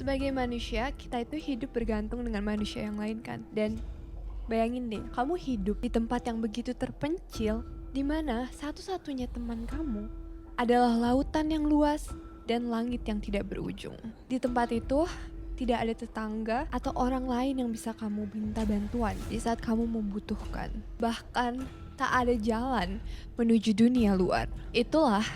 Sebagai manusia, kita itu hidup bergantung dengan manusia yang lain kan. Dan bayangin deh, kamu hidup di tempat yang begitu terpencil, di mana satu-satunya teman kamu adalah lautan yang luas dan langit yang tidak berujung. Di tempat itu, tidak ada tetangga atau orang lain yang bisa kamu minta bantuan di saat kamu membutuhkan. Bahkan, tak ada jalan menuju dunia luar. Itulah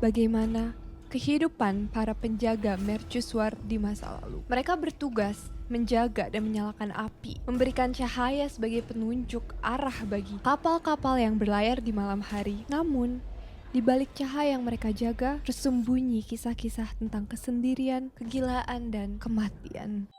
bagaimana kehidupan para penjaga mercusuar di masa lalu. Mereka bertugas menjaga dan menyalakan api, memberikan cahaya sebagai penunjuk arah bagi kapal-kapal yang berlayar di malam hari. Namun, di balik cahaya yang mereka jaga, tersembunyi kisah-kisah tentang kesendirian, kegilaan, dan kematian.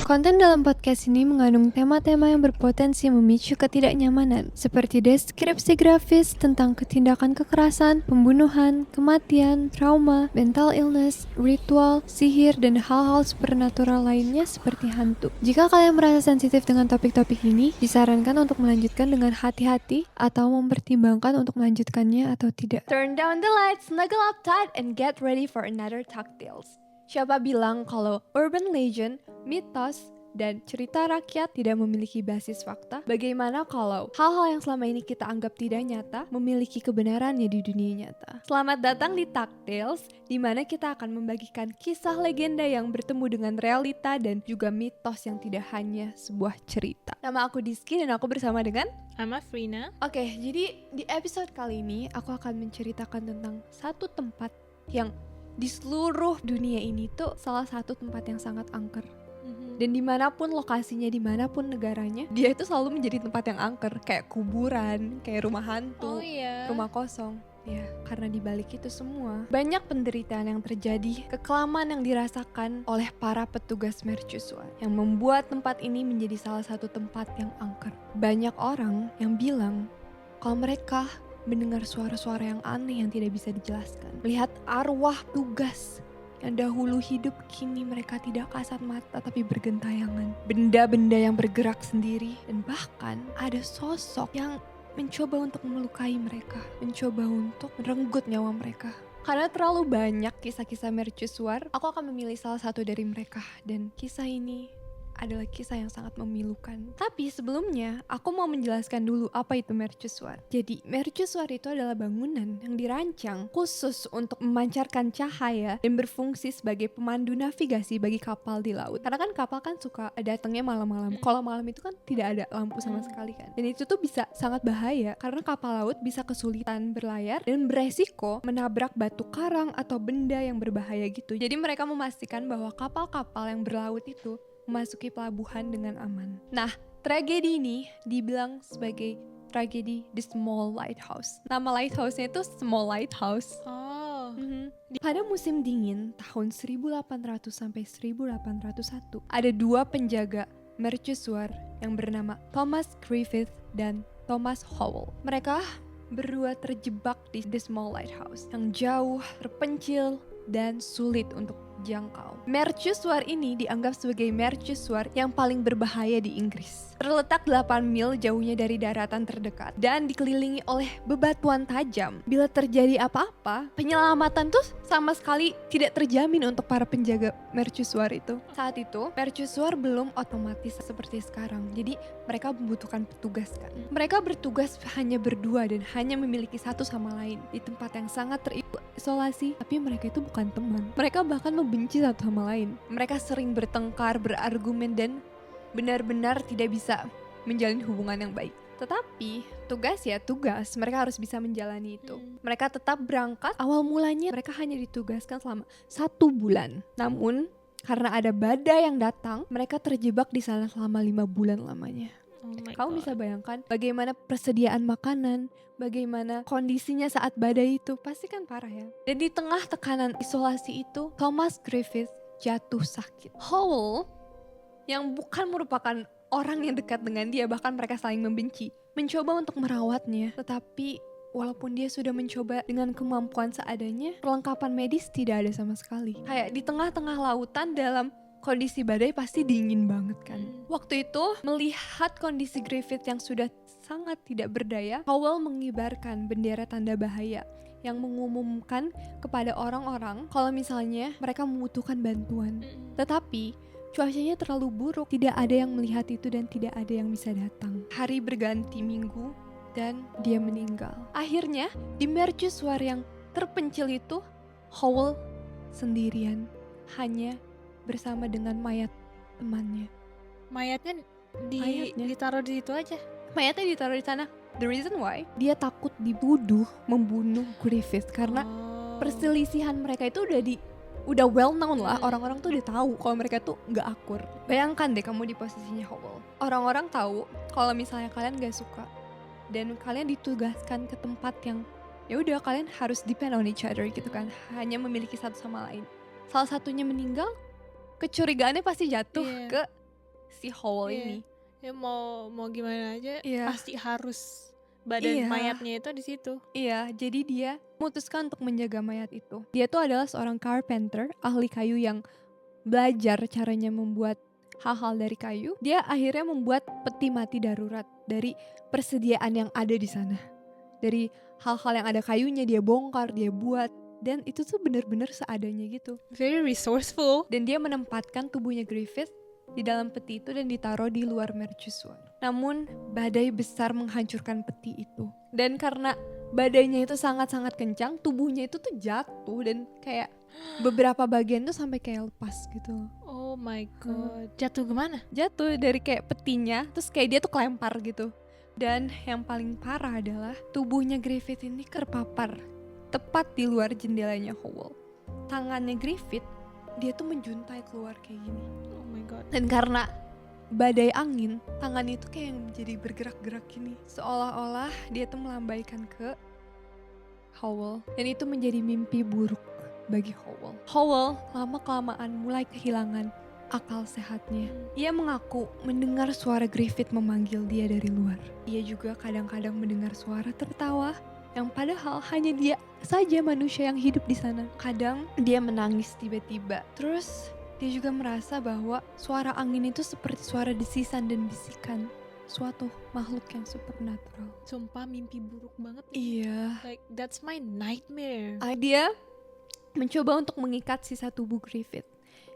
Konten dalam podcast ini mengandung tema-tema yang berpotensi memicu ketidaknyamanan, seperti deskripsi grafis tentang tindakan kekerasan, pembunuhan, kematian, trauma, mental illness, ritual, sihir, dan hal-hal supernatural lainnya seperti hantu. Jika kalian merasa sensitif dengan topik-topik ini, disarankan untuk melanjutkan dengan hati-hati atau mempertimbangkan untuk melanjutkannya atau tidak. Turn down the lights, snuggle up tight, and get ready for another Talk Tales. Siapa bilang kalau urban legend, mitos, dan cerita rakyat tidak memiliki basis fakta? Bagaimana kalau hal-hal yang selama ini kita anggap tidak nyata memiliki kebenarannya di dunia nyata? Selamat datang di Talk Tales, di mana kita akan membagikan kisah legenda yang bertemu dengan realita dan juga mitos yang tidak hanya sebuah cerita. Nama aku Diski dan aku bersama dengan Sama Frina. Oke, jadi di episode kali ini aku akan menceritakan tentang satu tempat yang di seluruh dunia ini tuh salah satu tempat yang sangat angker. Dan dimanapun lokasinya, dimanapun negaranya, dia itu selalu menjadi tempat yang angker. Kayak kuburan, kayak rumah hantu, rumah kosong. Ya, karena dibalik itu semua banyak penderitaan yang terjadi, kekelaman yang dirasakan oleh para petugas mercusuar, yang membuat tempat ini menjadi salah satu tempat yang angker. Banyak orang yang bilang kalau mereka mendengar suara-suara yang aneh yang tidak bisa dijelaskan. Melihat arwah tugas yang dahulu hidup, kini mereka tidak kasat mata tapi bergentayangan. Benda-benda yang bergerak sendiri. Dan bahkan ada sosok yang mencoba untuk melukai mereka, mencoba untuk merenggut nyawa mereka. Karena terlalu banyak kisah-kisah mercusuar, aku akan memilih salah satu dari mereka. Dan kisah ini adalah kisah yang sangat memilukan. Tapi sebelumnya, aku mau menjelaskan dulu apa itu mercusuar. Jadi, mercusuar itu adalah bangunan yang dirancang khusus untuk memancarkan cahaya dan berfungsi sebagai pemandu navigasi bagi kapal di laut. Karena kan kapal kan suka datangnya malam-malam. Kalau malam itu kan tidak ada lampu sama sekali kan. Dan itu tuh bisa sangat bahaya karena kapal laut bisa kesulitan berlayar dan beresiko menabrak batu karang atau benda yang berbahaya gitu. Jadi mereka memastikan bahwa kapal-kapal yang berlaut itu memasuki pelabuhan dengan aman. Nah, tragedi ini dibilang sebagai tragedi The Small Lighthouse. Nama lighthouse-nya itu Small Lighthouse. Pada musim dingin tahun 1800 sampai 1801, ada dua penjaga mercusuar yang bernama Thomas Griffith dan Thomas Howell. Mereka berdua terjebak di The Small Lighthouse yang jauh, terpencil, dan sulit untuk jangkau. Mercusuar ini dianggap sebagai mercusuar yang paling berbahaya di Inggris. Terletak 8 mil jauhnya dari daratan terdekat dan dikelilingi oleh bebatuan tajam. Bila terjadi apa-apa, penyelamatan tuh sama sekali tidak terjamin untuk para penjaga mercusuar itu. Saat itu, mercusuar belum otomatis seperti sekarang. Jadi, mereka membutuhkan petugas kan. Mereka bertugas hanya berdua dan hanya memiliki satu sama lain di tempat yang sangat terisolasi, tapi mereka itu bukan teman. Mereka bahkan membenci satu sama lain. Mereka sering bertengkar, berargumen, dan benar-benar tidak bisa menjalin hubungan yang baik. Tetapi tugas ya tugas, mereka harus bisa menjalani itu. Mereka tetap berangkat. Awal mulanya mereka hanya ditugaskan selama 1 bulan. Namun karena ada badai yang datang, mereka terjebak di sana selama 5 bulan lamanya. Kamu bisa bayangkan bagaimana persediaan makanan, bagaimana kondisinya saat badai itu, pasti kan parah ya. Dan di tengah tekanan isolasi itu, Thomas Griffith jatuh sakit. Howell yang bukan merupakan orang yang dekat dengan dia, bahkan mereka saling membenci, mencoba untuk merawatnya. Tetapi walaupun dia sudah mencoba dengan kemampuan seadanya, perlengkapan medis tidak ada sama sekali. Kayak di tengah-tengah lautan dalam kondisi badai pasti dingin banget kan. Waktu itu melihat kondisi Griffith yang sudah sangat tidak berdaya, Howell mengibarkan bendera tanda bahaya yang mengumumkan kepada orang-orang kalau misalnya mereka membutuhkan bantuan. Tetapi cuacanya terlalu buruk, tidak ada yang melihat itu dan tidak ada yang bisa datang. Hari berganti minggu dan dia meninggal. Akhirnya di mercusuar yang terpencil itu, Howell sendirian, hanya bersama dengan mayat temannya. Mayatnya Mayatnya. ditaruh di situ aja. Mayatnya ditaruh di sana. The reason why dia takut dituduh membunuh Griffith karena perselisihan mereka itu udah well known lah. Orang-orang tuh udah tahu kalau mereka tuh nggak akur. Bayangkan deh kamu di posisinya Howell. Orang-orang tahu kalau misalnya kalian nggak suka dan kalian ditugaskan ke tempat yang ya udah kalian harus depend on each other gitu kan, hanya memiliki satu sama lain. Salah satunya meninggal, kecurigaannya pasti jatuh ke si Howell ini. Ya mau gimana aja pasti harus Iya. badan mayatnya itu di situ. Iya, jadi dia memutuskan untuk menjaga mayat itu. Dia tuh adalah seorang carpenter, ahli kayu yang belajar caranya membuat hal-hal dari kayu. Dia akhirnya membuat peti mati darurat dari persediaan yang ada di sana. Dari hal-hal yang ada kayunya dia bongkar, dia buat. Dan itu tuh benar-benar seadanya gitu. Very resourceful. Dan dia menempatkan tubuhnya Griffith di dalam peti itu dan ditaruh di luar mercusuar. Namun badai besar menghancurkan peti itu. Dan karena badainya itu sangat-sangat kencang, tubuhnya itu tuh jatuh dan kayak beberapa bagian tuh sampai kayak lepas gitu. Oh my god. Jatuh kemana? Jatuh dari kayak petinya, terus kayak dia tuh kelempar gitu. Dan yang paling parah adalah tubuhnya Griffith ini terpapar tepat di luar jendelanya Howell. Tangannya Griffith, dia tuh menjuntai keluar kayak gini. Oh my god. Dan karena badai angin, tangannya itu kayak menjadi bergerak-gerak gini. Seolah-olah dia tuh melambaikan ke Howell. Dan itu menjadi mimpi buruk bagi Howell. Howell lama-kelamaan mulai kehilangan akal sehatnya. Ia mengaku mendengar suara Griffith memanggil dia dari luar. Ia juga kadang-kadang mendengar suara tertawa yang padahal hanya dia saja manusia yang hidup di sana. Kadang dia menangis tiba-tiba. Terus dia juga merasa bahwa suara angin itu seperti suara desisan dan bisikan suatu makhluk yang supernatural. Sumpah mimpi buruk banget. Iya. Like that's my nightmare. Dia mencoba untuk mengikat sisa tubuh Griffith.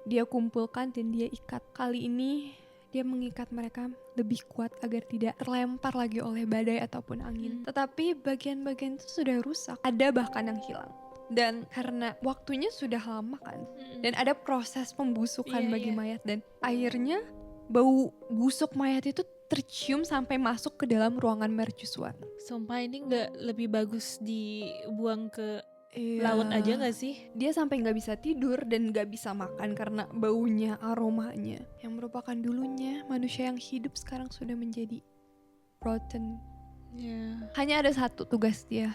Dia kumpulkan dan dia ikat. Kali ini dia mengikat mereka lebih kuat agar tidak terlempar lagi oleh badai ataupun angin. Tetapi bagian-bagian itu sudah rusak. Ada bahkan yang hilang. Dan karena waktunya sudah lama kan. Dan ada proses pembusukan bagi mayat. Dan akhirnya bau busuk mayat itu tercium sampai masuk ke dalam ruangan mercusuar. Sumpah ini gak lebih bagus dibuang ke laut aja gak sih? Dia sampai gak bisa tidur dan gak bisa makan karena baunya, aromanya. Yang merupakan dulunya manusia yang hidup sekarang sudah menjadi rotten. Hanya ada satu tugas dia.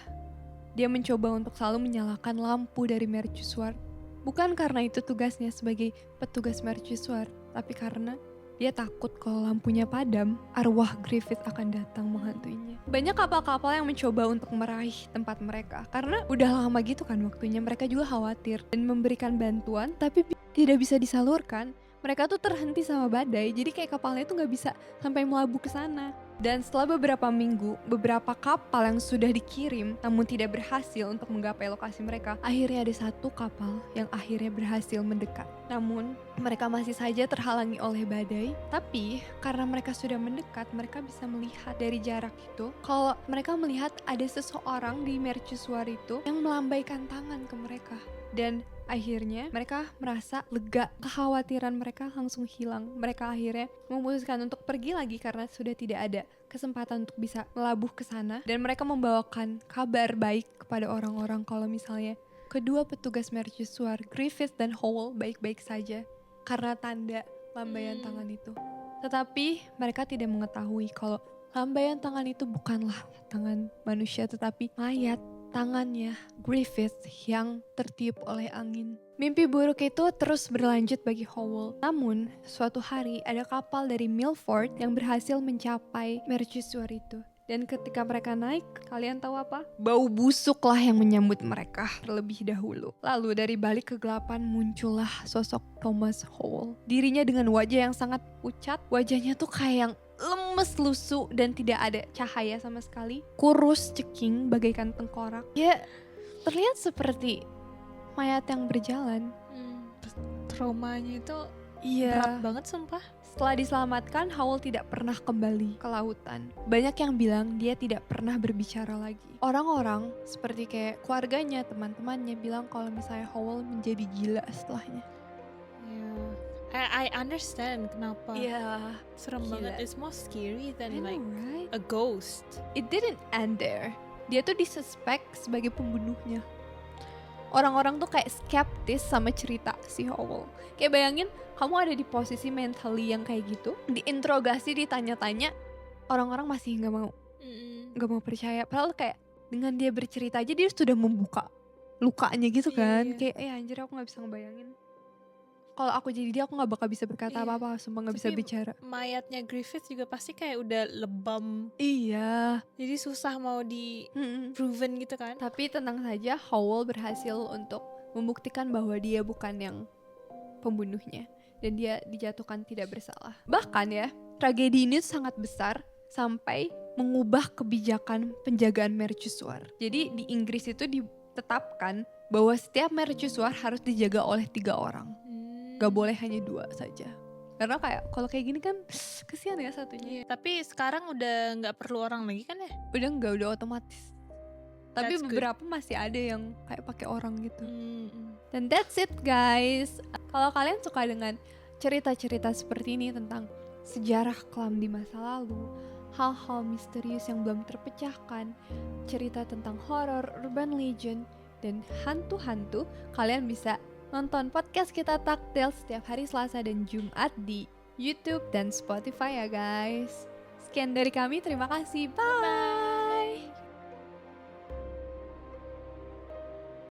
Dia mencoba untuk selalu menyalakan lampu dari mercusuar. Bukan karena itu tugasnya sebagai petugas mercusuar, tapi karena dia takut kalau lampunya padam, arwah Griffith akan datang menghantuinya. Banyak kapal-kapal yang mencoba untuk meraih tempat mereka. Karena udah lama gitu kan waktunya, mereka juga khawatir dan memberikan bantuan, tapi tidak bisa disalurkan. Mereka tuh terhenti sama badai, jadi kayak kapalnya tuh gak bisa sampai melabuh ke sana. Dan setelah beberapa minggu, beberapa kapal yang sudah dikirim namun tidak berhasil untuk menggapai lokasi mereka, akhirnya ada satu kapal yang akhirnya berhasil mendekat. Namun mereka masih saja terhalangi oleh badai. Tapi karena mereka sudah mendekat, mereka bisa melihat dari jarak itu kalau mereka melihat ada seseorang di mercusuar itu yang melambaikan tangan ke mereka. Dan akhirnya mereka merasa lega, kekhawatiran mereka langsung hilang. Mereka akhirnya memutuskan untuk pergi lagi karena sudah tidak ada kesempatan untuk bisa melabuh ke sana. Dan mereka membawakan kabar baik kepada orang-orang kalau misalnya kedua petugas mercusuar, Griffith dan Howell, baik-baik saja karena tanda lambaian tangan itu. Tetapi mereka tidak mengetahui kalau lambaian tangan itu bukanlah tangan manusia tetapi mayat. Tangannya Griffith yang tertiup oleh angin. Mimpi buruk itu terus berlanjut bagi Howell. Namun, suatu hari ada kapal dari Milford yang berhasil mencapai mercusuar itu. Dan ketika mereka naik, kalian tahu apa? Bau busuklah yang menyambut mereka terlebih dahulu. Lalu dari balik kegelapan muncullah sosok Thomas Howell. Dirinya dengan wajah yang sangat pucat, wajahnya tuh kayak yang lemes lusuh dan tidak ada cahaya sama sekali. Kurus ceking bagaikan tengkorak. Dia terlihat seperti mayat yang berjalan. Traumanya itu Iya. berat banget sumpah. Setelah diselamatkan, Howell tidak pernah kembali ke lautan. Banyak yang bilang dia tidak pernah berbicara lagi. Orang-orang seperti kayak keluarganya, teman-temannya bilang kalau misalnya Howell menjadi gila setelahnya. I understand kenapa. Iya. Serem Gila. banget. It's more scary I than know, like right? a ghost. It didn't end there. Dia tuh disuspek sebagai pembunuhnya. Orang-orang tuh kayak skeptis sama cerita si Howell. Kayak bayangin kamu ada di posisi mentally yang kayak gitu, diinterogasi, ditanya-tanya, orang-orang masih nggak mau percaya. Padahal kayak dengan dia bercerita aja dia sudah membuka lukanya gitu kan. Iya. Kayak anjir aku nggak bisa ngebayangin. Kalau aku jadi dia aku nggak bakal bisa berkata Iya. apa-apa, sumpah nggak bisa Tapi bicara. Mayatnya Griffith juga pasti kayak udah lebam. Iya. Jadi susah mau di proven gitu kan. Tapi tenang saja, Howell berhasil untuk membuktikan bahwa dia bukan yang pembunuhnya dan dia dijatuhkan tidak bersalah. Bahkan ya, tragedi ini sangat besar sampai mengubah kebijakan penjagaan mercusuar. Jadi di Inggris itu ditetapkan bahwa setiap mercusuar harus dijaga oleh 3 orang. Gak boleh hanya 2 saja. Karena kayak kalau kayak gini kan kesian ya satunya. Iya. Tapi sekarang udah nggak perlu orang lagi kan ya? Udah enggak, udah otomatis. Tapi That's good. beberapa masih ada yang kayak pakai orang gitu. Dan that's it guys. Kalau kalian suka dengan cerita-cerita seperti ini tentang sejarah kelam di masa lalu, hal-hal misterius yang belum terpecahkan, cerita tentang horor, urban legend, dan hantu-hantu, kalian bisa nonton podcast kita Taktil setiap hari Selasa dan Jumat di YouTube dan Spotify ya guys. Sekian dari kami, terima kasih. Bye!